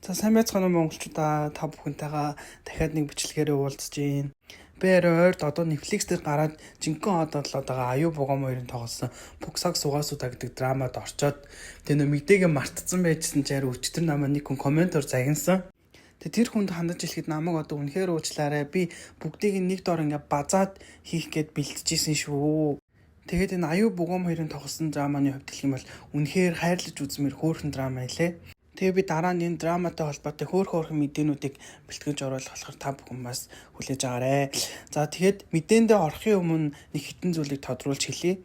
За сайн байцгаана уу монголчуудаа, та бүхэнтэйгээ дахиад нэг бичлэгээр уулзж байна. Би ойрд одоо Netflix дээр гараад жинхэнэ одоо аюу бугам хоёрын тоглосон Пүксаг сугаасуудаа гэдэг драмад орчоод тэр мэдээгээ мартцсан байжсэн ч арай өчтөр намайг нэг хүн комментор загинсан. Тэр хүнд хандаж хэлэхэд намайг одоо үнэхээр уучлаарай. Би бүгдийг нэг дор ингээ базаад хийх гээд бэлтжижсэн шүү. Тэгээд энэ аюу бугам хоёрын тоглосон драманы хувьд гэх юм бол үнэхээр хайрлаж үзмээр хөөрхөн драма илээ. Тэгээ би дараа нь энэ драматай холбоотой хөөрхөн мэдээнүүдийг бэлтгэж оруулах болохоор та бүхэн бас хүлээж аваарай. За тэгээд мэдээндээ орохын өмнө нэг хитэн зүйлийг тодруулж хэлье.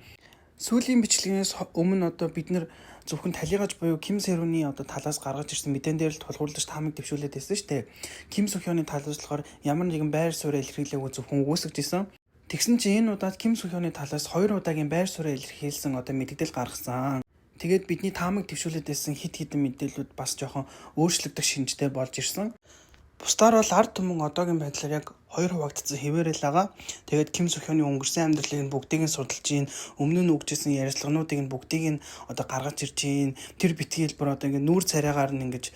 Сүүлийн бичлэгээс өмнө одоо бид нэр зөвхөн талигаж буюу Ким Сэрүний одоо талаас гаргаж ирсэн мэдээн дээр л тулгуурлаж таамаг дэвшүүлээд байсан шүү дээ. Ким Сухёны талаас болохоор ямар нэгэн байр суурь илэрхийлээгүй зөвхөн үүсгэж исэн. Тэгсэн чинь энэ удаад Ким Сухёны талаас 2 удаагийн байр суурь илэрхийлсэн одоо мэдээлэл гаргасан. Тэгээд бидний таамаг дэвшүүлээд байсан хит хитэн мэдээлүүд бас жоохон өөрчлөгдөх шинжтэй болж ирсэн. Бусдаар бол ард түмэн одоогийн байдлаар яг 2 хуваагдсан хэвээрэл байгаа. Тэгээд Ким Сухёны өнгөрсөн амьдралыг нь бүгдийг нь судалж ийн, өмнө нь өгчсэн ярилцлагануудыг нь бүгдийг нь одоо гаргаж ирж ийн. Тэр битгийл бүр одоо ингэ нүүр царайгаар нь ингэж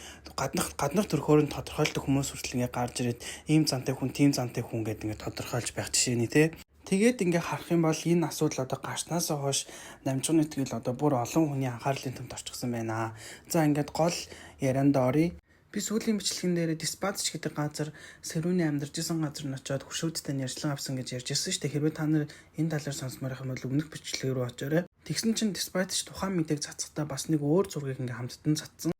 гаднах төрхөөр нь тодорхойлдог хүмүүс хүртэл ингэ гарч ирээд ийм зантай хүн, тийм зантай хүн гэдэг ингэ тодорхойлж байх жишээний тий. Тэгээд ингээ харах юм бол энэ асуудал одоо гарчнаасаа хойш намжигны тэгэл одоо бүр олон хүний анхаарлын төвд орчихсон байна. За ингээд гол ярианд оръё. Би сүүлийн бичлэгэн дээр Диспатч гэдэг газар Сэрүүний амьдарч исэн газар нь очиод хөшөөдтэй ярьцлага авсан гэж ярьжсэн шүү дээ. Хэрвээ та нар энэ талаар сонсмоор байх юм бол өмнөх бичлэг рүү очоорой. Тэгсэн чинь Диспатч тухайн мэдээг цацгахдаа бас нэг өөр зургийг ингээ хамттан цацсан.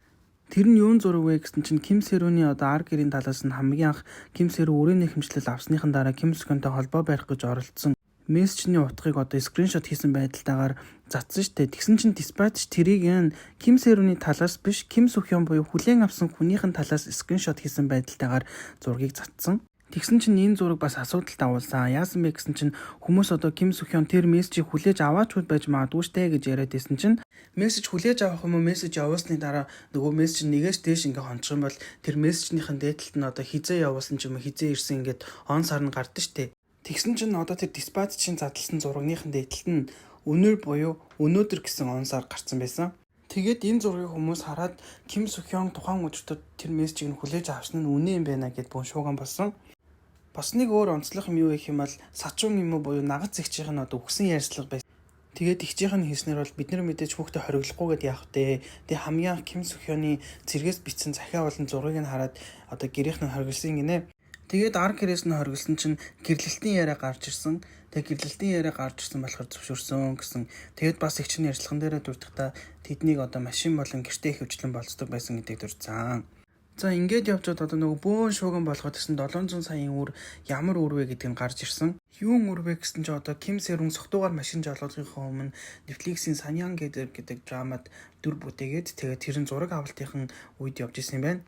Тэр нь юун зураг вэ гэсэн чинь Ким Сэрүүний одоо ар гэрийн талаас нь хамгийн анх Ким Сэрүү өрөөний хэмжлэл авсныхан дараа Ким Сухёнтой холбоо барих гэж оролдсон мессежний утгыг одоо скриншот хийсэн байдалтайгаар цацсан штэ. Тэгсэн чинь Диспатч тэрийг нь Ким Сэрүүний талаас биш Ким Сухён буюу хүлээн авсан хүнийхэн талаас скриншот хийсэн байдалтайгаар зургийг цацсан. Тэгсэн чинь энэ зураг бас асуудалд агуулсан. Яасан бэ гэсэн чинь хүмүүс одоо Ким Сухён тэр мессежийг хүлээж аваачгүй байж магадгүй штэ гэж яриад байсан чинь мессеж хүлээж авах юм уу мессеж явуулсны дараа нөгөө мессеж нэгээс дээш ингээ хончих юм бол тэр мессежнийхэн дээдлэлт нь одоо хизээ явуулсан ч юм уу хизээ ирсэн ингээд он сар нь гардаг штэ. Тэгсэн чинь одоо тэр Диспатчийн задлсан зурагнийхэн дээдлэлт нь өнөр буюу өнөөдөр гэсэн он сар гарсан байсан. Тэгээд энэ зургийг хүмүүс хараад Ким Сухён тухайн өдөртөө тэр мессежийг нь хүлээж авсан нь үнэн юм байна гэд бун шууган болсон. Бас нэг өөр онцлог юм юу гэх юм бол сачун юм уу буюу нагац зэгчийн нь одоо өгсөн ярьцлага байсан. Тэгээд ихчийнх нь хийснээр бол бид нар мэдээж хүүхдэд хориглохгүй гэдээ явах дээ. Тэгээ хамгийн анх Ким Сухёны цэргээс бичсэн захиа болон зургийг нь хараад одоо гэрийнх нь хориглосон гинэ. Тэгээд ар гэрээс нь хориглосон чинь гэрлэлтийн яриа гарч ирсэн. Тэгээд гэрлэлтийн яриа гарч ирсэн болохоор зөвшөөрсөн гэсэн. Тэгээд бас ихчийн ярьцлаган дээрээ дурдахтаа тэднийг одоо машин болон гэртээ хөвчлэн болцдог байсан гэдгийг дурдсан. За ингээд явжод одоо нөгөө бөөн шууган болгоод гэсэн 700 саяын үр ямар үр вэ гэдг нь гарч ирсэн. Юун үр вэ гэсэн чинь одоо Ким Сэрүүн согтуугаар машин жолоодохын өмнө Netflix-ийн Саньян гэдэг драмад дүр бүтээгээд тэгээд тэрэн зураг авалтынхан үед явж исэн юм байна.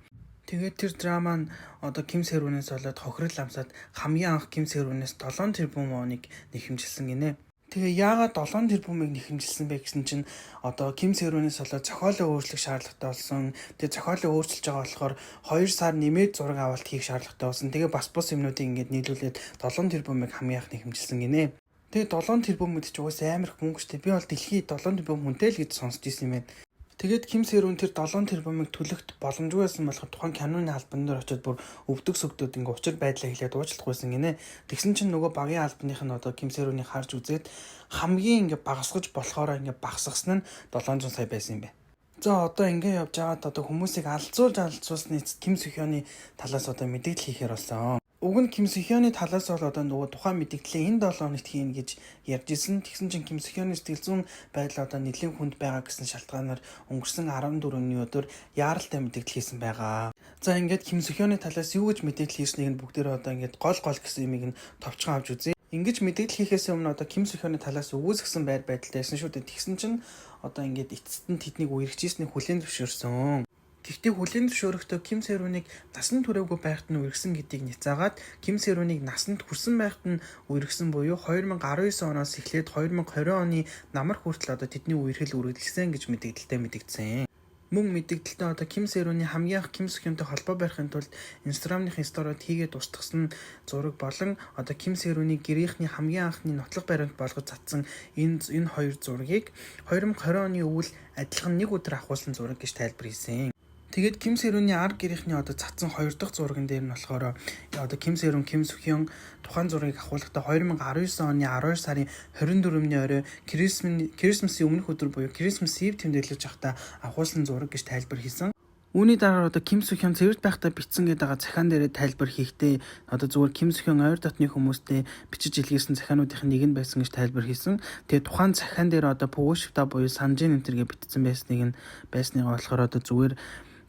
Тэгээд тэр драма нь одоо Ким Сэрүүнээс болоод хохирол амсаад хамгийн анх Ким Сэрүүнээс 7 тэрбум воныг нэхэмжилсэн гинэ. Тэгээ яагаад 7 тэрбумыг нэхэмжилсэн бэ гэсэн чинь одоо Ким Сэрүүнээс болоод зохиолоо өөрчлөх шаардлагатай болсон. Тэгээ зохиолоо өөрчилж байгаа болохоор 2 сар нэмээд зураг авалт хийх шаардлагатай болсон. Тэгээ бас бус юмнуудыг ингээд нийлүүлээд 7 тэрбумыг хамгийн анх нэхэмжилсэн гинэ. Тэгээ 7 тэрбум мэд ч угсаа амар их мөнгө штэ. Би бол дэлхийд 7 тэрбум хүнтэй л гэж сонсч ирсэн юм байна. Тэгээд Ким Сэрүүн тэр 7 тэрбумыг төлөхт боломжгүй байсан болохоор тухайн киноны албан дээр очиод бүр өвдөг сөгдөд ингээ учир байдлаа хэлээд уучлах байсан гинэ. Тэгсэн чинь нөгөө багийн албаных нь одоо Ким Сэрүүнийг харж үзээд хамгийн ингээ багасгаж болохоор ингээ багасгасан нь 700 сая байсан юм байна. За одоо ингээ явж байгаад одоо хүмүүсийг алзуулсны Ким Сухёны талаас одоо мэдээлэл хийхээр болсон. Уг нь Ким Сухёны талаас бол одоо нөгөө тухайн мэдээллээ энэ 7 хоногт хийнэ гэж ярьж ирсэн. Тэгсэн чинь Ким Сухёны сэтгэл зүйн байдал одоо нэлийн хүнд байгаа гэсэн шалтгаанаар өнгөрсөн 14-ний өдөр яаралтай мэдээлэл хийсэн байгаа. За ингээд Ким Сухёны талаас юу гэж мэдээлэл хийснийг нь бүгдээр одоо ингээд гол гэсэн юмыг нь товчхон авч үзье. Ингэж мэдээлэл хийхээс өмнө одоо Ким Сухёны талаас өгөөсгсөн байр байдалтай байсан шүү дээ. Тэгсэн чинь одоо ингээд эцэст нь тэднийг үерхжижсэний хүлээн зөвшөөрсөн. Гэхдээ хүлээн зөвшөөрөхдөө Ким Сэрүүнийг насанд хүрээгүй байхад нь үерхсэн гэдгийг няцаагаад Ким Сэрүүнийг насанд хүрсэн байхад нь үерхсэн буюу 2019 оноос эхлээд 2020 оны намар хүртэл одоо тэдний үерхэл үргэлжилсэн гэж мэдээлэлтэй мэдэгдсэн. Мөн мэдээлэлтэй одоо Ким Сэрүүний хамгийн анх Ким Сухёнтой холбоо барихын тулд Instagram-ных сторид хийгээд устгасан зураг болон одоо Ким Сэрүүний гэрийнхний хамгийн анхны нотлох баримт болгож цацсан энэ хоёр зургийг 2020 оны өвөл адилхан нэг өдөр авахулсан зураг гэж тайлбар хийсэн. Тэгээд Ким Сэрүүний ар гэрийнхний одоо цацсан 2 дахь зурган дээр нь болохоор одоо Ким Сэрүүн Ким Сөхён тухайн зургийг ахуулахдаа 2019 оны 12 сарын 24-ний орой Крисмсийн өмнөх өдөр буюу Крисмс Ив тэмдэглэж байхдаа ахуулсан зураг гэж тайлбар хийсэн. Үүний дараа одоо Ким Сөхён цэвэрт байхдаа бичсэн гэдэг захиан дээрээ тайлбар хийхдээ одоо зүгээр Ким Сөхён ойр дотны хүмүүстэй бичиж илгээсэн захиануудын нэг нь байсан гэж тайлбар хийсэн. Тэгээ тухайн захиан дээр одоо Пүүшвта буюу Санжин энтергээ бичсэн байсныг болохоор одоо зүгээр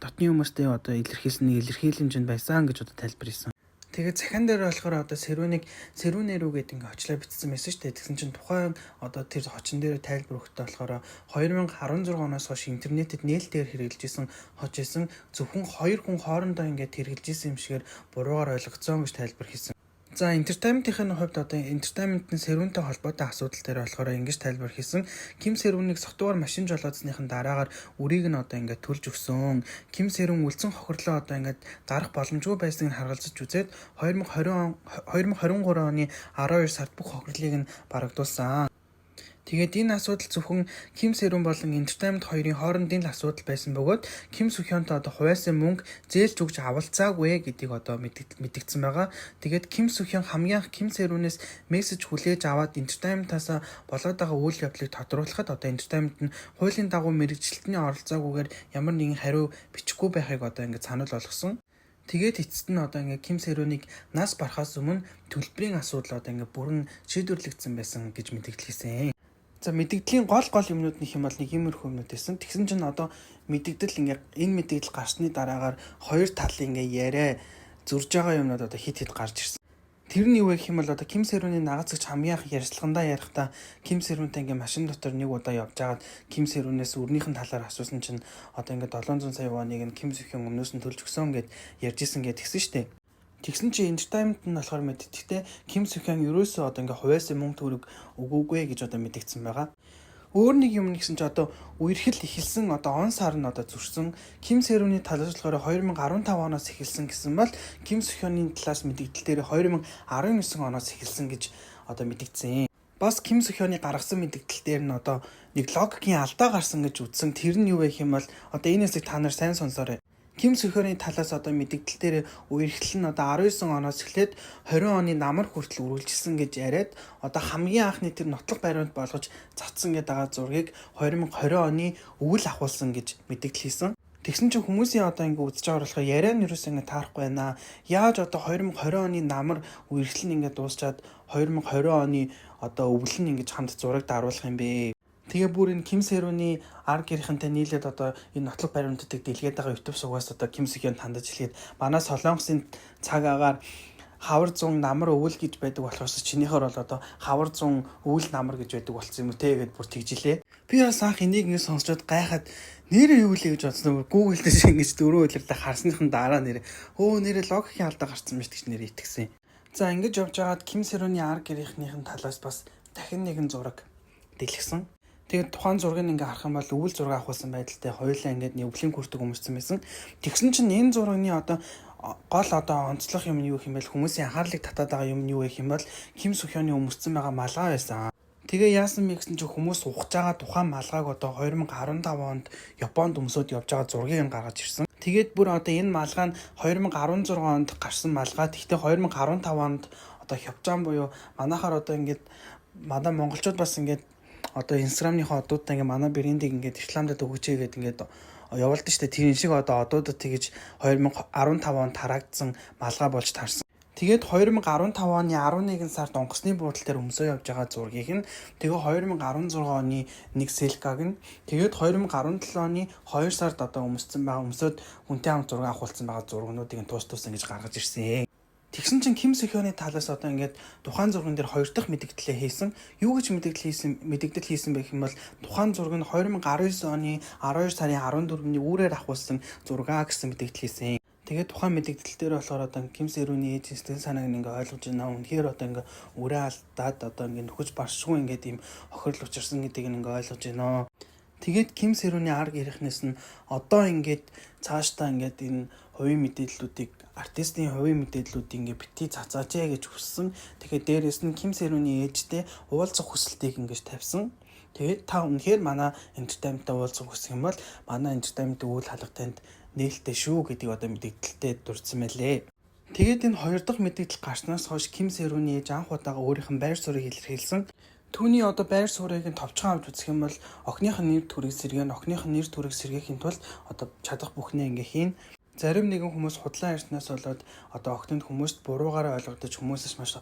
дотны хүмүүстэй одоо илэрхийлсэн нэг илэрхийлэмжинд байсан гэж одоо тайлбар хийсэн. Тэгээд захиан дээр болохоор одоо Сэрүүнээ рүү гэдэг ингээ очлоо бичсэн байсан шүү дээ. Тэгсэн чинь тухайн одоо тэр хочин дээр тайлбар өгөхдөө болохоор 2016 оноос хойш интернетэд нээлтээр хэрэгжилж исэн хожижсэн зөвхөн 2 хүн хоорондоо ингээ хэрэгжилж исэн юм шигээр буруугаар ойлгогдсон гэж тайлбар хийсэн. За entertainment-ийн хувьд одоо entertainment-ийн Сэрүүнтэй холбоотой асуудал дээр болохоор ингэж тайлбар хийсэн. Ким Сэрүүнийг согтуугаар машин жолоодсныхын дараагаар үрийг нь одоо ингээд төлж өгсөн. Ким Сэрүүн үлдсэн хохирлоо одоо ингээд гарах боломжгүй байсныг харгалзаж үзээд 2023 оны 12 сард бүх хохирлыг нь барагдуулсан. Тэгээд энэ асуудал зөвхөн Ким Сэрүүн болон entertainment хоёрын хоорондын л асуудал байсан бөгөөд Ким Сөхёнтой одоо хувьяасан мөнгө зээлж өгч авалцаагүй гэдгийг одоо мэдгдсэн байгаа. Тэгээд Ким Сөхён хамгийн анх Ким Сэрүүнээс мессеж хүлээж аваад entertainment-аас болоод байгаа үйл явдлыг тодруулахад одоо entertainment нь хуулийн дагуу мэргэжилтний оролцоогүйгээр ямар нэгэн хариу бичихгүй байхыг одоо ингэ санал болгосон. Тэгээд эцэст нь одоо ингээ Ким Сэрүүнийг нас барахаас өмнө төлбөрийн асуудал одоо ингээ бүрэн шийдвэрлэгдсэн байсан гэж мэдээлсэн. За мэдэгдлийн гол юмнууд нь хэм бол нэг иймэрхүү юмнууд байсан. Тэгсэн чинь одоо мэдэгдэл ингээ энэ мэдэгдэл гарсны дараагаар хоёр талын ингээ яриа зурж байгаа юмнууд одоо хит гарч ирсэн. Тэр нь юу вэ гэм бол одоо Ким Сэрүүний нагацч хамгийн анх ярьцлагандаа ярихдаа Ким Сэрүүнтэй ингээ машин дотор нэг удаа явж байгаад Ким Сэрүүнээс өрнийхэн талаар асуусан чинь одоо ингээ 700 сая воныг нь Ким Сөхён өмнөөс нь төлж өгсөн гэд ярьж исэн гэж тэгсэн штэ. Тэгсэн чи entertainment нь болохоор мэддэгтэй Ким Сөхён ерөөсөө одоо ингээ хувьяасан мөнгө төгрөг өгөөгүй гэж одоо мэдэгдсэн байгаа. Өөр нэг юм нэгсэн чи одоо үерхэл эхэлсэн одоо он сар нь одоо зүрсэн Ким Сэрүүний талаас болохоор 2015 оноос эхэлсэн гэсэн бол Ким Сөхёний талаас мэдэгдэл дээр 2019 оноос эхэлсэн гэж одоо мэдэгдсэн. Бас Ким Сөхёний гаргасан мэдэгдэл дээр нь одоо нэг логикийн алдаа гарсан гэж үзсэн. Тэр нь юу вэ гэм бол одоо энэ хэсэг та нар сайн сонсоорой. Ким Сөхёний талаас одоо мэдэгдэл дээр үерхэл нь одоо 19 оноос эхлээд 20 оны намар хүртэл үргэлжилсэн гэж яриад одоо хамгийн анхны тэр нотлох бариунд болгож цацсан гэдэг байгаа зургийг 2020 оны өвөл ахуулсан гэж мэдэгдэл хийсэн. Тэгсэн чинь хүмүүсийн одоо ингэ үзэж байгаа болохоор яриа нь юусэн ингэ таарахгүй байна. Яаж одоо 2020 оны намар үерхэл нь ингэ дуусчаад 2020 оны одоо өвөл нь ингэж хамт зураг даруулах юм бэ? Тэгээ бүр энэ Ким Сэрүүний ар гэрхэнтэй нийлээд одоо энэ нотлох бариунуудыг дэлгээд байгаа YouTube сувгаас одоо Ким Сөхён тандаж хэлгээд манай Солонгосын цаг агаар хавар 100 намар өвөл гэж байдаг болохоос чинийхэр бол одоо хавар 100 өвөл намар гэж байдаг болсон юм уу те гэд бүр тэгжилээ. Би бас анх энийг ингэ сонсчод гайхаад нэрээ юу лээ гэж бодсон. Google дээр ингэж дөрөв үйлрэлтэй харсныхан дараа нэрээ нэрээ логикийн алдаа гарсан мэт гэж нэрээ итгэсэн. За ингэж явж байгаад Ким Сэрүүний ар гэрийнхнийхэн талаас бас дахин нэгэн зураг дэлгэсэн. Тэгээд тухайн зургийг ингээ харах юм бол өвөл зураг авахулсан байдалтай хоёулаа ингээд өвлийн хүртэг өмөрсөн байсан. Тэгсэн чинь энэ зургийн одоо гол одоо онцлог юм нь юу хэмээл хүмүүсийн анхаарлыг татаад байгаа юм нь юу вэ хэмээл Ким Сөхёний өмөрсөн байгаа малгай байсан. Тэгээ яасан бэ гэсэн чинь хүмүүс ухаж байгаа тухайн малгайг одоо 2015 онд Японд өмсөд явж байгаа зургийг нь гаргаж ирсэн. Тэгээд бүр одоо энэ малгай нь 2016 онд гарсан малгай. Тэгтээ 2015 онд одоо Хёпжан буюу манайхаар одоо ингээд манай монголчууд бас ингээд одоо Instagram-ийнхаа одуудаа ингээ манай брендийг ингээ рекламадад өгөөч гэдэг ингээ явуулдаг штэ. Тэр шиг одоо одуудад тэгэж 2015 онд тараагдсан малгай болж таарсан. Тэгээд 2015 оны 11 сард онгоцны буудлын дээр өмсөө явж байгаа зургийг нь тэгээ 2016 оны нэг селкаг нь тэгээд 2017 оны 2 сард одоо өмссөн байгаа өмсөд хүнтэй хамт зураг авахулсан байгаа зургнуудыг туус ингэж гаргаж ирсэн. Тэгсэн чинь Ким Сөхёний талаас одоо ингээд тухайн зурган дээр 2 дахь мэдэгдлээ хийсэн. Юу гэж мэдэгдэл хийсэн бэ гэм бол тухайн зураг нь 2019 оны 12 сарын 14-ний үүрээр авахулсан зургаа гэсэн мэдэгдэл хийсэн. Тэгээд тухайн мэдэгдэл дээр болохоор одоо Ким Сэрүүний ээж сэтгэл санааг ингээ ойлгож байна. Үнэхээр одоо ингээ үрээ алдаад одоо ингээ нөхөж баршгүй ингээд ийм хохирол учирсан гэдгийг ингээ ойлгож байна. Тэгээд Ким Сэрүүний ар гэрхнээс нь одоо ингээд цаашдаа ингээд энэ хувийн мэдээллүүдийг артистийн хувийн мэдээллүүдийг ингээ битгий цацаач гэж хүссэн. Тэгэхээр дээрэс нь Ким Сэрүүний ээжтэй уулзах хүсэлтийг ингэж тавьсан. Тэгээд та үнэхээр манай entertainment-тай уулзах хүсэх юм бол манай entertainment үйл хаалга танд нээлттэй шүү гэдгийг одоо мэдээлэлтэй дурдсан байлээ. Тэгээд энэ хоёр дахь мэдээлэл гарснаас хойш Ким Сэ-рүний ээж анх удаага өөрийнх нь байр суурийг илэрхийлсэн. Түүний одоо байр суурийг нь товчхон авч үзэх юм бол охиных нь нэр төрийг сэргээхийн тулд одоо чадах бүхнээ ингээ хийн. Зарим нэгэн хүмүүс худлаа ярьснаас болоод одоо охинд хүмүүст буруугаар ойлгогдож хүмүүсээс маш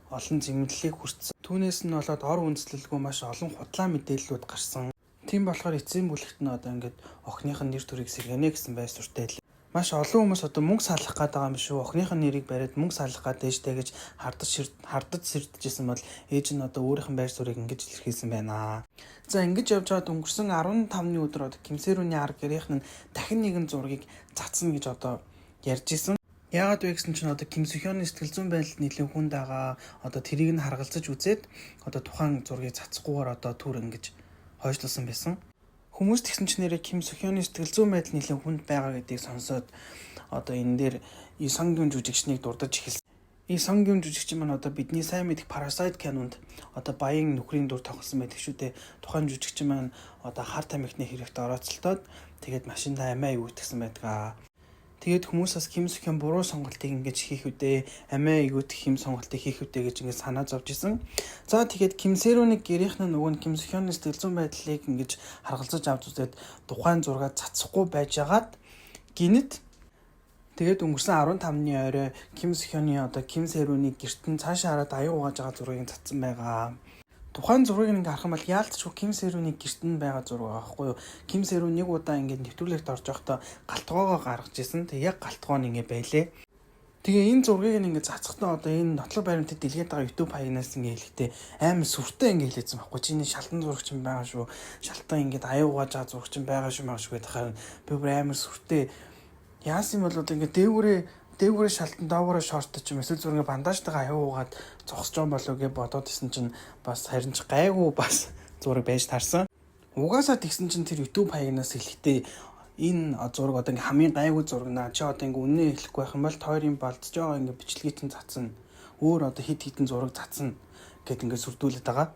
олон зэмлэлийг хүртсэн. Түүнээс нь болоод ор үндэслэлгүй маш олон худлаа мэдээллүүд гарсан. Тийм болохоор эцсийн бүлэгт нь одоо ингээд охиных нь нэр төрийг сэргэнэ гэсэн байр суурьтай л. Маш олон хүмүүс одоо мөнгө салах гээд байгаа юм шүү. Охиных нь нэрийг бариад мөнгө салах гээд ээжтэй гэж хардаж сэрдчихсэн бол ээж нь одоо өөрийнх нь байр суурийг ингэж илэрхийлсэн байна. За ингэж явж байгаад өнгөрсөн 15-ны өдөр одоо Ким Сэ-рүний арга гэрийнх нь дахин нэгэн зургийг цацна гэж одоо ярьж исэн. Яагаад вэ гэсэн чинь одоо Ким Сө-хёны сэтгэл зүйн байдалд нэлээд хүнд байгаа. Одоо тэрийг нь харгалзаж үзээд одоо тухайн зургийг цацхгүйгээр одоо түр ингэж хойшлуулсан байсан. Хүмүүс тэгсэн ч нэрээ Ким Сө-хёны сэтгэл зүйн байдал нэлээд хүнд байгаа гэдгийг сонсоод одоо энэ дээр И Сонгийн жүжигчнийг дурдж эхэлсэн. И Сонгийн жүжигч маань одоо бидний сайн мэдих Parasite кинонд одоо баян нөхрийн дүр тоглосон байдаг шүү дээ. Тухайн жүжигч маань одоо хар тамхины хэрэгт орооцолтоод тэгээд машиндаа амиа ивгүйтгсэн байдаг. Тэгээд хүмүүсээс Ким Сө-хён буруу сонголтыг ингэж хийх үдээ, амиа ивгүйтгэх юм сонголтыг хийх үдээ гэж ингэж санаа зовж исэн. За тэгээд Ким Сэ-рүний гэрийнх нь нөгөө Ким Сө-хёны сэтгэл зүйн байдлыг ингэж харгалзаж авч үзээд тухайн зураг цацахгүй байжгаад гинэд тэгээд өнгөрсөн 15-ны орой Ким Сө-хёны одоо Ким Сэ-рүний гэрт нь цаашаа хараад аян угааж байгаа зургийг цацсан байгаа. Тухайн зургийг ингээ харах юм бол яалтчгүй Ким Сэ-рүний гэрт нь байгаа зураг аахгүй юу. Ким Сэ-рү нэг удаа ингээ нэвтрүүлэгт орж явахдаа галтгоогоо гаргаж исэн. Тэг яг галтгоо нь ингээ байлээ. Тэгээ энэ зургийг ингээ цацхтаа одоо энэ нотлог баримтад дэлгээд байгаа YouTube хаягнаас ингээ хэлэхдээ амар сүртэй ингээ хэлээсэн байхгүй. Чиний шалтан зурагч юм байгаа шүү. Шалтан ингээ аян угааж байгаа зурагч юм байгаа шүү маш гэдэг харин би бүр амар сүртэй. Яасан бол одоо ингээ дээгүүрээ шалтан доогоороо шортож юм эсвэл зургийн бандажтайгаа аян уугаад зогсож байгаа болов гэж бодоод исэн чинь бас харин ч гайгүй бас зураг байж таарсан. Угаасаа тэгсэн чинь тэр YouTube хаягнаас хэлэхдээ энэ зураг одоо ингээ хамгийн гайгүй зураг наа чи одоо ингээ үнэн хэлэхгүй байх юм бол тойрын болцож байгаа ингээ бичлэгийг чинь цацна. Өөр одоо хит хитэн зураг цацна гэд ингээ сүрдүүлээд байгаа.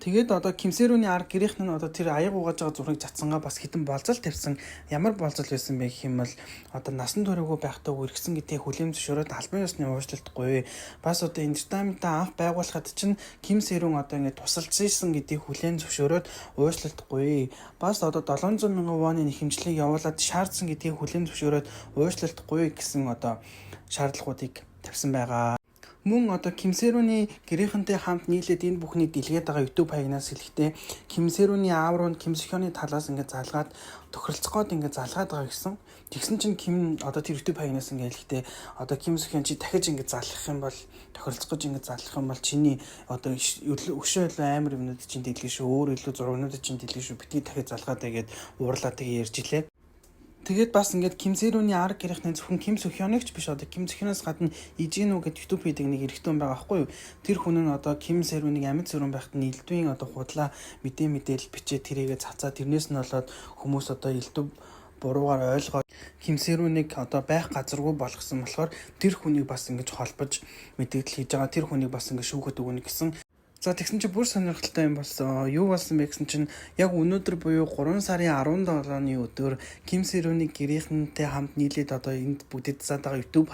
Тэгээд одоо Ким Сэ-рүний арга гэрийнх нь одоо тэр аяг угааж байгаа зургийг цацсангаа бас хитэн болцол тавьсан. Ямар болцол байсан бэ гэх юм бол одоо насан туршаагүй байхдаа үргэсэн гэдгийг хүлээн зөвшөөрөөд албан ёсны уучлалтгүй. Бас одоо энтертайнментаа анх байгуулахад чинь Ким Сэ-рүн одоо ингэ тусалцсан гэдгийг хүлээн зөвшөөрөөд уучлалтгүй. Бас одоо 700 мянган воны нэхэмжлийг явуулаад шаардсан гэдгийг хүлээн зөвшөөрөөд уучлалтгүй гэсэн одоо шаардлагуудыг тавьсан байгаа. Мөн одоо Ким Сэ-рүний гэрийнхэнтэй хамт нийлээд энэ бүхнийг дэлгээд байгаа YouTube хаягнаас хэлэхдээ Ким Сэ-рүний аав руу Ким Сө-хёны талаас ингээд залгаад тохиролцоход ингээд залгаад байгаа гэсэн. Тэгсэн чинь Ким одоо тэр YouTube хаягнаас ингээд хэлэхдээ одоо Ким Сө-хён чи дахиж ингээд залах юм бол тохиролцохож ингээд залах юм бол чиний одоо өшөө илүү амар юмнууд чинь дэлгэн шүү. Өөр илүү зурагнууд чинь дэлгэн шүү. Битгий дахиж залгаад байгээд уурлаа тэгээ ярьж илээ. Тэгээд бас ингээд Ким Сэ-рүний арга гэрийнхний зөвхөн Ким Сө-хёныг ч биш одоо Ким Сө-хёноос гадна Ижинүү гэдэг YouTube хийдэг нэг эрэгтэй хүн байгаа байхгүй юу. Тэр хүн нь одоо Ким Сэ-рүнийг амьд зэрүүн байхад нь элдвийн одоо худлаа мэдээлэл бичээ тэрийгэ цацаа тэрнээс нь болоод хүмүүс одоо элдв буруугаар ойлгоод Ким Сэ-рүнийг одоо байх газаргүй болгосон болохоор тэр хүнийг бас ингэж холбож мэдээлэл хийж байгаа. Тэр хүнийг бас ингэж шүүхэд өгнө гэсэн. За тэгсэн чинь бүр сонирхолтой юм болсон. Юу болсон бэ гэсэн чинь яг өнөөдөр буюу 3 сарын 17-ны өдөр Ким Сэ-рүний гэрийнхэнтэй хамт нийлээд одоо энд бүтэц заад байгаа YouTube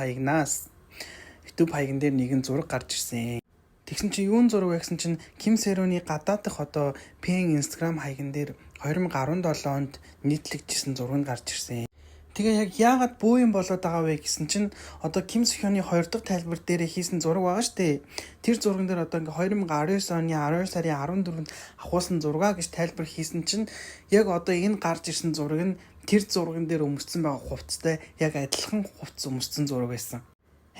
хаягн дээр нэгэн зураг гарч ирсэн. Тэгсэн чинь юун зураг вэ гэсэн чинь Ким Сэ-рүний гадаад дах одоо Пэн Instagram хаягн дээр 2017 онд нийтлэгдсэн зураг нь гарч ирсэн. Тэгээ яг яагаад бүү юм болоод байгаа вэ гэсэн чинь одоо Ким Сө-хёны 2 дахь тайлбар дээр хийсэн зураг байгаа штэ. Тэр зурган дээр одоо ингээ 2019 оны 12 сарын 14-нд авахулсан зураг гэж тайлбар хийсэн чинь яг одоо энэ гарч ирсэн зураг нь тэр зурган дээр өмссөн байгаа хувцастай яг адилхан хувцас өмссөн зураг байсан.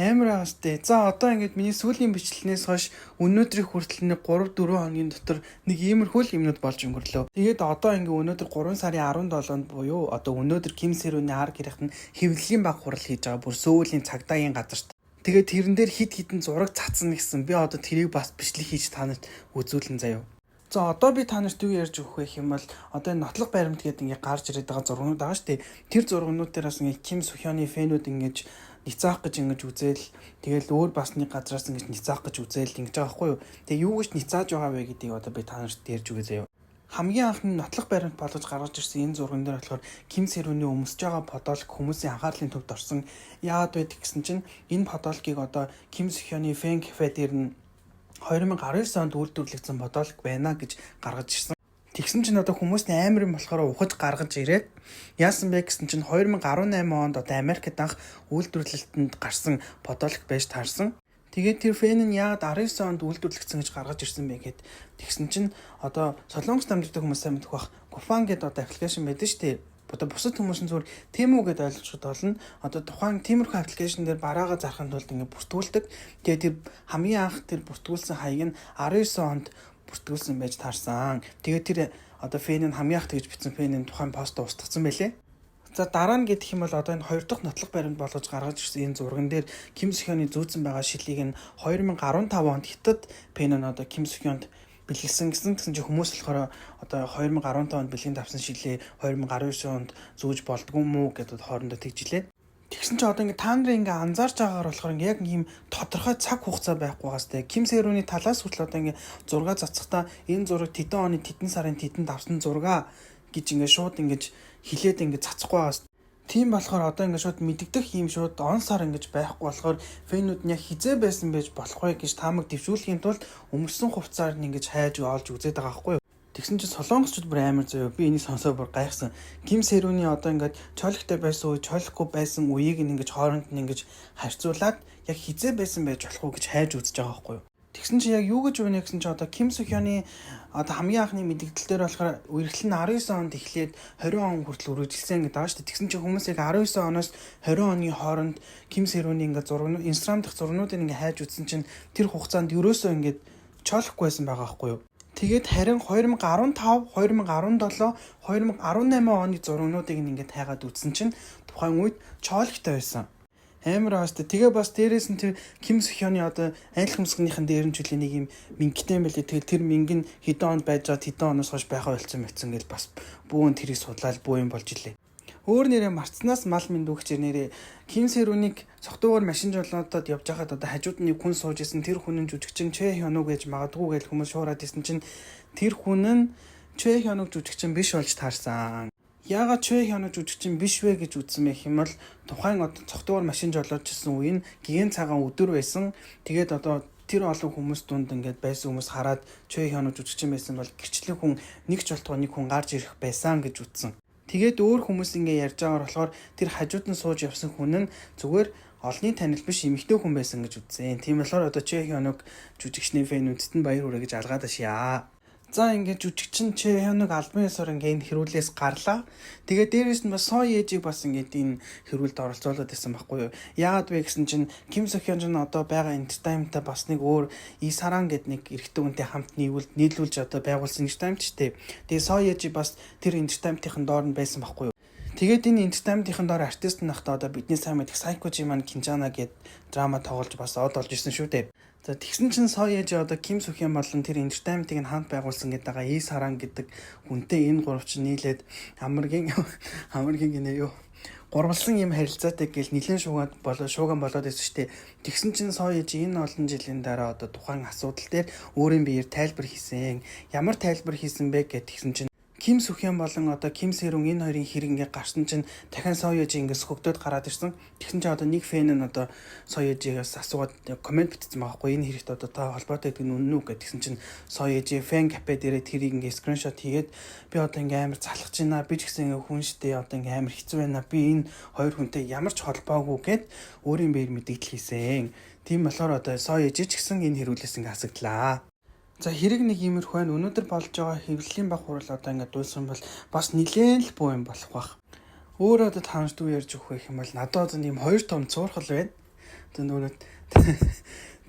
Амар ааштай. За одоо ингээд миний сүүлийн бичлэнээс хойш өнөөдрийн хүртэл нэг 3-4 хоногийн дотор нэг иймэрхүү юмнууд болж өнгөрлөө. Тэгээд одоо ингээд өнөөдөр 3 сарын 17-нд буюу одоо өнөөдөр Ким Сэ-рүний арга гэрийнх нь хэвлэлийн баг хурал хийж байгаа бүр сүүлийн цагдаагийн газарт. Тэгээд тэрэн дээр хит хитэн зураг цацсан гэсэн. Би одоо тэрийг бас бичлэг хийж та нарт үзүүлэн заяа. За одоо би та нарт юу ярьж өгөх вэ юм бол одоо энэ нотлог баримт гэдэг ингээд гарч ирээд байгаа зургнууд байгаа шүү дээ. Тэр зургнууд дээр бас ингээд Ким Сө-хёны фэнүүд ингээд ницаах гэж ингэж үзэл тэгэл өөр бас нэг газраас ингэж ницаах гэж үзэл ингэж байгаа байхгүй юу. Тэгээ юу гэж ницааж байгаа вэ гэдгийг одоо би та нарт ярьж өгье заяа. Хамгийн анхны нотлох баримт болгож гаргаж ирсэн энэ зурган дээр болохоор Ким Сэрүүний өмсөж байгаа фотолог хүмүүсийн анхаарлын төвд орсон. Яагаад вэ гэсэн чинь энэ фотологийг одоо Ким Сохёны Fan Cafe дээр нь 2019 онд үйлдвэрлэгдсэн фотолог байна гэж гаргаж ирсэн. Тэгсэн чинь одоо хүмүүс амар юм болохоор ухаж гаргаж ирээд яасан бэ гэсэн чинь 2018 онд одоо Америкт анх үйлдвэрлэлтэнд гарсан фотолог байж таарсан. Тэгээд тэр фэн нь яагаад 19 онд үйлдвэрлэгдсэн гэж гаргаж ирсэн бэ гэхэд тэгсэн чинь одоо Солонгос дамжигддаг хүмүүс сайн мэдэх бах Gufan гэдэг одоо аппликейшн байдаг шүү дээ. Одоо бусад хүмүүс нь зүгээр Temu гэдээ ойлгоход болно. Одоо тухайн тиймэрхүү аппликейшн дээр бараагаа зарахын тулд ингэ бүртгүүлдэг. Тэгээд тэр хамгийн анх тэр бүртгүүлсэн хаяг нь 19 онд бүртгүүлсэн байж таарсан. Тэгээд тэр одоо фэн нь хамгийн анх тэгж бичсэн фэн нь тухайн пост устгацсан байлээ. За дараа нь гэх юм бол одоо энэ 2 дахь нотлох баримт болгож гаргаж ирсэн энэ зурган дээр Ким Сохёны зүүцэн байгаа шилийг нь 2015 онд хятад пен нь одоо Ким Сохёнд бэлгэлсэн гэсэн чинь хүмүүс болохоор одоо 2015 онд бэлгийн давсан шилээ 2019 онд зүүж болдгоо мүү гэдээ хоорондоо тэгжилээ. Тэгсэн чинь одоо та нарын анзаарч байгаагаар болохоор яг ийм тодорхой цаг хугацаа байхгүйгаас тэ Ким Сэрүүний талаас хүртэл одоо зураг цацхтаа энэ зураг тэдэн оны тэдэн сарын тэдэн давсан зураг гэж шууд хилээд цацхгүй байгаас тийм болохоор одоо шууд мэддэх юм шууд он сар байхгүй болохоор фэнүүд нь яг хизээ байсан байж болох вэ гэж таамаг дэвшүүлэхийн тулд өмссөн хувцаар нь хайж олж үзээд байгаа байхгүй юу. Тэгсэн чинь солонгосчууд бүр амар заяа би энийг сонсоо бүр гайхсан. Ким Сэрүүний одоо чойлогтой байсан үе чойлохгүй байсан үеийг хооронд нь харьцуулаад яг хизээ байсан байж болох уу гэж хайж үзэж байгаа байхгүй юу. Тэгсэн чинь яг юу гэж үнэ гэсэн чинь одоо Ким Сохёны одоо хамгийн анхны мэдээлэл дээр болохоор үргэлжлэн 19 онд эхлээд 20 он хүртэл үргэлжилсэн гэдэг байгаа шүү дээ. Тэгсэн чинь хүмүүсийг 19 оноос 20 оны хооронд Ким Сэрүүний зураг Instagram дах зургнуудыг хайж үзсэн чинь тэр хугацаанд ерөөсөө чоолохгүй байсан байгаа байхгүй юу. Тэгээд харин 2015, 2017, 2018 оны зургнуудыг тайгаад үзсэн чинь тухайн үед чоологтой байсан. Амар аастай. Тэгээ бас дээрээс нь тэр Ким Сохёны одоо айлх хөмсгөнийхэн дээрэмжүүлээ нэг юм мингтэй юм байлээ. Тэгэл тэр минг нь хэдэн онд байж байгаа хэдэн оноос хойш байхаа болцсон мэтсэн гэл бас бүүн тэрийг судлаад бүү юм болж илээ. Өөр нэрээ марцнаас мал мэндүүгчээр нэрээ Ким Сэрүүнийг цогтуугаар машин жолоодод явж байхад одоо хажууд нь хүн сууж исэн тэр хүн нь жүжигчин Чэ Хёнуг гэж магадгүй гэж хүмүүс шуураад исэн чинь тэр хүн нь Чэ Хёнуг жүжигчин биш болж таарсан. Яагаад Чэ Хёнуг жүжигчин биш вэ гэж үзсэн байх юм бол тухайн одоо цогтуугаар машин жолоодчихсан үе нь гигэн цагаан өдөр байсан. Тэгээд одоо тэр олон хүмүүс дунд байсан хүмүүс хараад Чэ Хёнуг жүжигчин байсан бол гэрчлэг хүн нэг ч болтгоо нэг хүн гарч ирэх байсан гэж үзсэн. Тэгээд өөр хүмүүс ярьж байгаагаар болохоор тэр хажууд нь сууж явсан хүн нь зүгээр олонний танил биш эмэгтэй хүн байсан гэж үзсэн. Тийм болохоор одоо Чэ Хёнуг жүжигчний фэнүүдэд нь баяр хүрээ гэж алгаад ашаа. За жүжигчин Чэ Хёнуг албан ёсоор хэрүүлээс гарлаа. Тэгээд дээрээс нь бас Сон Ежиг бас энэ хэрүүлд оролцуулаад байсан байхгүй юу. Яагаад вэ гэсэн чинь Ким Сохён ч одоо байгаа entertainment-а бас нэг өөр Исаран гэдэг нэг эрэгтэй хүнтэй хамт нийлүүлж одоо байгуулсан entertainment ч тийм. Тэгээд Сон Ежиг бас тэр entertainment-ийн доор нь байсан байхгүй юу. Тэгээд энэ entertainment-ийн доор артист нахта одоо бидний сайн мэдих Сайко Жиман Кинжана гэдэг драма тоглож бас олж ирсэн шүү дээ. За тэгсэн чинь Сон Ежи одоо Ким Сохён болон тэр entertainment-ийг хамт байгуулсан гэдэг байгаа Исаран гэдэг хүнтэй энэ гурав чинь нийлээд хамаргийн гинэ юу гурвалсан юм харилцаатай гэл нэлээд шууган болоод байсан шүү дээ. Тэгсэн чинь Сон Ежи энэ олон жилийн дараа одоо тухайн асуудал дээр өөрийн биеэр тайлбар хийсэн. Ямар тайлбар хийсэн бэ гэдгсэн чинь Ким Сохён болон одоо Ким Сэрүүн энэ хоёрын хэрэг гарсан чинь дахин Сон Ежи сөхөгдөд гараад ирсэн. Тэгсэн чинь одоо нэг фэн нь одоо Сон Ежигээс асуугаад комент бичсэн байгаа хгүй энэ хэрэгт одоо та холбоотой гэдэг нь үнэн үү гэдгсэн чинь Сон Ежи Fan Cafe дээрээ тэрийг скриншот хийгээд би одоо амар залхаж байна. Би ч гэсэн хүн штэ одоо амар хэцүү байна. Би энэ хоёр хүнтэй ямар ч холбоогүй гэд өөрийн биеэр мэдээлэл хийсэн. Тийм болохоор одоо Сон Ежи ч гэсэн энэ хэрүүлээс хасагдлаа. За хэрэг нэг иймэрхүү байна. Өнөөдөр болж байгаа хэвлэлийн баг хурал одоо дууссан бол бас нилээн л буу юм болох бах. Өөрөө одоо таамжд юу ярьж өгөх юм бол надад ийм хоёр том цуурхал байна. Одоо нөгөө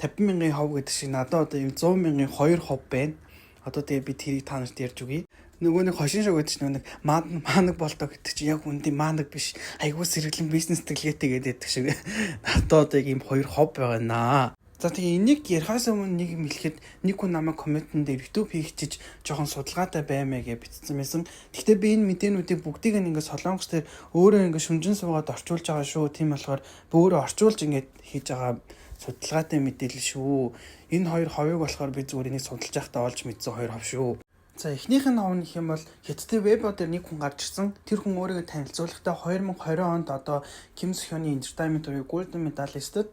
50,000 хов гэдэг шиг надад одоо ийм 100,000 хоёр хов байна. Одоо тэгээ би тэрийг таамжд ярьж өгье. Нөгөө нэг хошин шог гэдэг чинь нэг маанаг болтоо гэдэг чинь яг үндий маанаг биш. Айгуу сэргэлэн бизнес тэлгээтэй гэдэг шиг. Надад одоо ийм хоёр хов байгаа наа. За тэгээ энийг ярихаас өмнө нэг юм хэлэхэд нэг хүн намайг комментэн дээр YouTube хийчихэж жоохон судалгаатай баймаа гэж бичсэн байсан. Гэхдээ би энэ мэдээнүүдийг бүгдийг солонгос дээр өөрөө шүнжин суугаад орчуулж байгаа шүү. Тийм болохоор би өөрөө орчуулж хийж байгаа судалгаатай мэдээлэл шүү. Энэ хоёр ховыг болохоор би зүгээр энийг судалж байхдаа олж мэдсэн хоёр хов шүү. За эхнийх нь овн гэх юм бол Хятадын веб дээр нэг хүн гарч ирсэн. Тэр хүн өөрийгөө танилцуулахдаа 2020 онд одоо Ким Сохёны Entertainment буюу Golden Medalist-д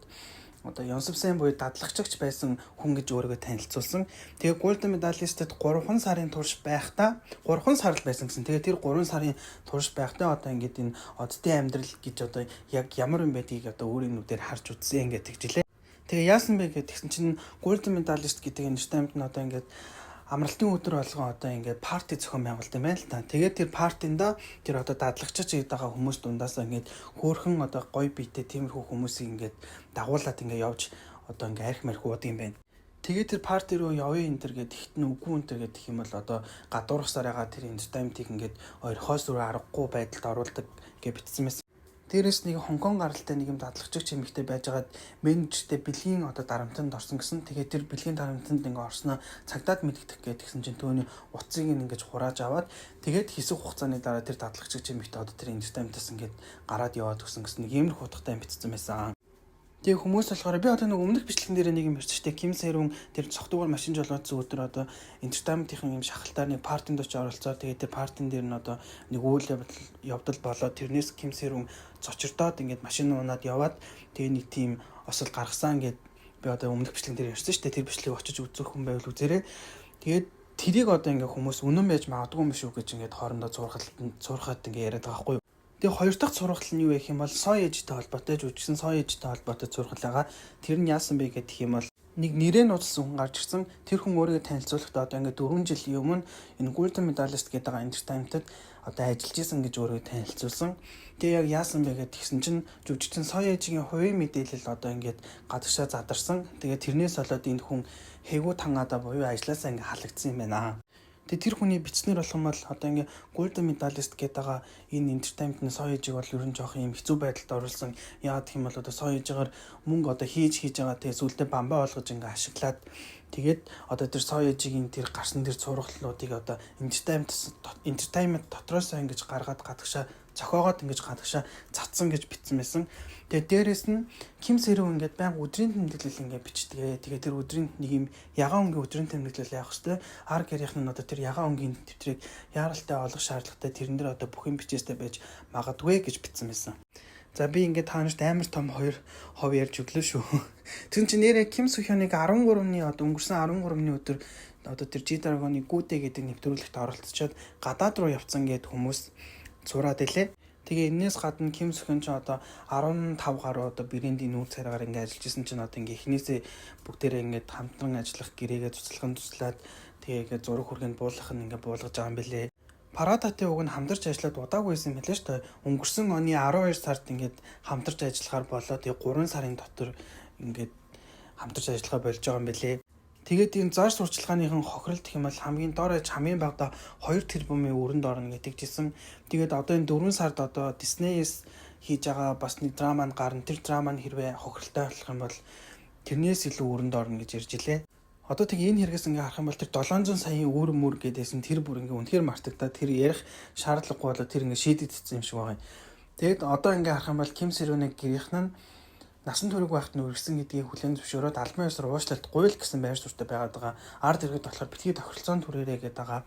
одоо Ёнсовсэн буюу дадлагчагч байсан хүн гэж өөрийгөө танилцуулсан. Тэгээ Golden Medalist-д 3 сарын турш байхдаа 3 сар л байсан гэсэн. Тэгээ тэр 3 сарын турш байхдаа одоо ингээд энэ оддын амьдрал гэж одоо яг ямар юм байдгийг одоо өөрийн нүдээр харж үзсэн ингээд тэгжилээ. Тэгээ яасан бэ гэхэтгсэн чинь Golden Medalist гэдэг entertainment нь одоо ингээд амралтын өдөр болгон одоо ингээд парти зохион байгуулалт юм байна л та. Тэгээд тэр партинда тэр одоо дадлагчиж байгаа хүмүүс дундаасаа ингээд хөөхөн одоо гоё биетэй тиймэрхүү хүмүүсийг ингээд дагуулад ингээд явж одоо ингээд арх марх уудаг юм байна. Тэгээд тэр парти руу явъя энэ төр гэд ихтэн үгүй энэ төр гэх юм бол одоо гадуурхсаар байгаа тэр entertainment-ийг ингээд орхиос руу аргагүй байдалд оруулдаг гэж битсэн байсан. Дээрээс нэг Хонконг гаралтай нэг юм дадлагчигч эмэгтэй байжгаад менежертэй бэлгийн одоо дарамтанд орсон гэсэн. Тэгээд тэр бэлгийн дарамтанд ингээ орсноо цагдаад мэдэгдэх гэдгсэн чинь түүний утсыг ингэж хурааж аваад тэгээд хэсэг хугацааны дараа тэр дадлагчигч эмэгтэй одоо тэр entertainment-аас ингээд гараад яваад өгсөн гэсэн нэг иймэрхүү утгатай юм битсэн байсан. Тэгээ хүмүүс болохоор би одоо нэг өмнөх бичлэгэн дээр нэг юм ярьчихтэй Ким Сэрүүн тэр цогтуугаар машин жолоодсон өдөр одоо entertainment-ийн юм шахалтаар нэг партинд очиж оролцоо. Тэгээ тэр партин дээр нь одоо нэг үйл явдал болоод тэрнээс Ким Сэрүүн цочирдоод ингээд машин унаад яваад тэгээ нэг тийм осол гаргасан гэд би одоо өмнөх бичлэгэн дээр ярьсан шүү дээ. Тэр бичлэгийг очиж үзэх хүн байвал үзээрэй. Тэгээд тэрийг одоо ингээд хүмүүс үнэн байж магадгүй юм шүү гэж ингээд хоорондоо зурхаад ингээд яриад байгаа байхгүй юу. Тэгээ хоёр дахь сургалтал нь юу гэх юм бол Сой ээжтэй холбоотой жүжигсэн Сой ээжтэй холбоотой сургалтаа. Тэр нь яасан бэ гэх юм бол нэг нэрээ нууцсан хүн гарч ирсэн. Тэр хүн өөрийгөө танилцуулахдаа одоо ингээд 4 жилийн өмнө энэ Golden Medalist гэдэг entertainment-д одоо ажиллаж исэн гэж өөрийгөө танилцуулсан. Тэгээ яг яасан бэ гэдгсэн чинь жүжигчин Сой ээжийн хувийн мэдээлэл одоо ингээд гадагшаа задарсан. Тэгээ тэрнээс болоод энэ хүн хэвгүй тангаада буюу ажилласаа ингээд халагдсан юм байна. Тэгээ тэр хүний бичснэр болох юм бол одоо ингээ Golden Medalist гэдэг энэ entertainment-ны Сой ээжийг бол ер нь жоох юм хэцүү байдалд оруулсан. Яагаад гэх юм бол одоо Сой ээжигээр мөнгө одоо хийж байгаа тэгээ сүултээ бамбаа болгож ингээ ашиглаад тэгээд одоо тэр Сой ээжигийн тэр гарсан тэр сургалтуудыг одоо entertainment дотроос ингэж гаргаад гадагшаа зохиогоод ингэж гадагшаа цацсан гэж бичсэн байсан. Тэгээ дээрэс нь Ким Сэрүүн ингээд баян өдрийн тэмдэглэл ингээд бичдэг. Тэгээ тэр өдрийн нэг юм ягаан өнгийн өдрийн тэмдэглэл явах хэвээр ар гэрийнх нь одоо тэр ягаан өнгийн тэмдрийг яаралтай олох шаардлагатай тэрэн дээр одоо бүх юм бичээстэй байж магадгүй гэж бичсэн байсан. За би ингээд таанарт амар том 2 хов ярьж өглөө шүү. Тэр чинь нэрээ Ким Сохёныг 13-ны одоо өнгөрсөн 13-ны өдөр одоо тэр G-Dragon-ы Гүдэ гэдэг нэвтрүүлэгт оролцоод гадаад руу явцсан гэд хүмүүс зураад илээ. Тэгээ энэс гадна Ким Сохён ч одоо 15 гаруй одоо брендийн нүүр царайгаар ингээд ажиллаж исэн чинь одоо ингээд эхнээсээ бүгдээрээ ингээд хамтран ажиллах гэрээгээ туслаад тэгээ ингээд зураг хүргэнд буулгах нь ингээд буулгаж байгаа юм бэлээ. Парадатын уг нь хамтарч ажиллаад удаагүй байсан юм хэлээ шүү дээ. Өнгөрсөн оны 12 сард ингээд хамтарч ажиллахаар болоо. Тэгээ 3 сарын дотор ингээд хамтарч ажиллахаа болж байгаа юм бэлээ. Тэгээд энэ зар сурчлагын хохирол гэх юм бол хамгийн доор хамгийн багада 2 тэрбумын өрөнд орно гэдэгжсэн. Тэгээд одоо энэ 4 сард одоо Disney-с хийж байгаа бас нэг драма нь гарна. Тэр драма нь хэрвээ хохиролтой болох юм бол тэрнээс илүү өрөнд орно гэж ярьж илээ. Одоо тэг энэ хэрэгээс ингээ харах юм бол тэр 700 саяын өөр мөр гэдээсэн тэр бүр ингээ үнэхээр мартагдаад тэр ярих шаардлагагүй болоо тэр ингээ шийдэгдсэн юм шиг байгаа юм. Тэгэд одоо ингээ харах юм бол Ким Сэрүүний гэрийнх нь насан туршиг байхад нь үргэлжсэн гэдгийг хүлээн зөвшөөрөөд албан ёсоор уучлалт гуйл гэсэн байр суурьтай байгаад байгаа. Ард иргэд болохоор битгий тохиролцоон түрээрээ гэдэг байгаа.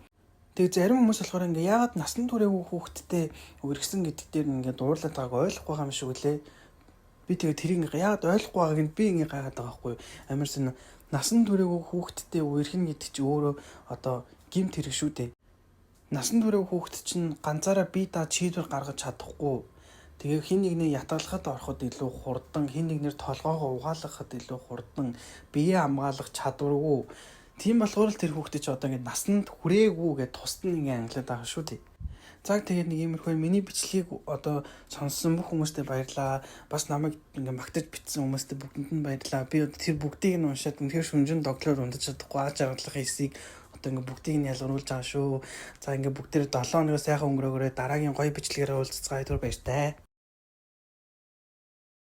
Тэгээ зарим хүмүүс болохоор ингээ яагаад насан туршаагүй хүүхэдтэй үргэлжсэн гэдэг дээр ингээ дуурлаад байгааг ойлгохгүй байгаа юм шиг үлээ. Би тэгээ тэрийг яагаад ойлгохгүй байгааг нь би ингээ гайхаад байгаа байхгүй юу. Амарсан насан туршаагүй хүүхэдтэй үерхэн гэдэг чи өөрөө одоо гимт хэрэг шүү дээ. Насан туршаагүй хүүхэд чинь ганцаараа бие даа шийдвэр гаргаж чадахгүй. Тэгээ хин нэгний ятгалахад ороход илүү хурдан, хин нэгнэр толгоогоо угаалгахад илүү хурдан, биеэ хамгаалах чадваргүй. Тийм болохоор л тэр хүүхдээ чи одоо ингэ насанд хүрээгүй гэж тусад нь ингэ англиад байгаа шүү дээ. Цаг тэгээд нэг иймэрхүү миний бичлэгийг одоо сонссон бүх хүмүүстээ баярлалаа. Бас намайг ингээ магтаж битсэн хүмүүстээ бүгдэнд нь баярлалаа. Би тэр бүгдийг нь уншаад үнэхээр шүнжин доктороор унтаж чадахгүй ааж аргалах хэсгийг одоо ингээ бүгдийг нь ялгаруулж байгаа шүү. За ингээ бүгдээр 7 хоног сайхан өнгөрөөгөө дараагийн гоё бичлэгээр уулзцгаая түр баяртай.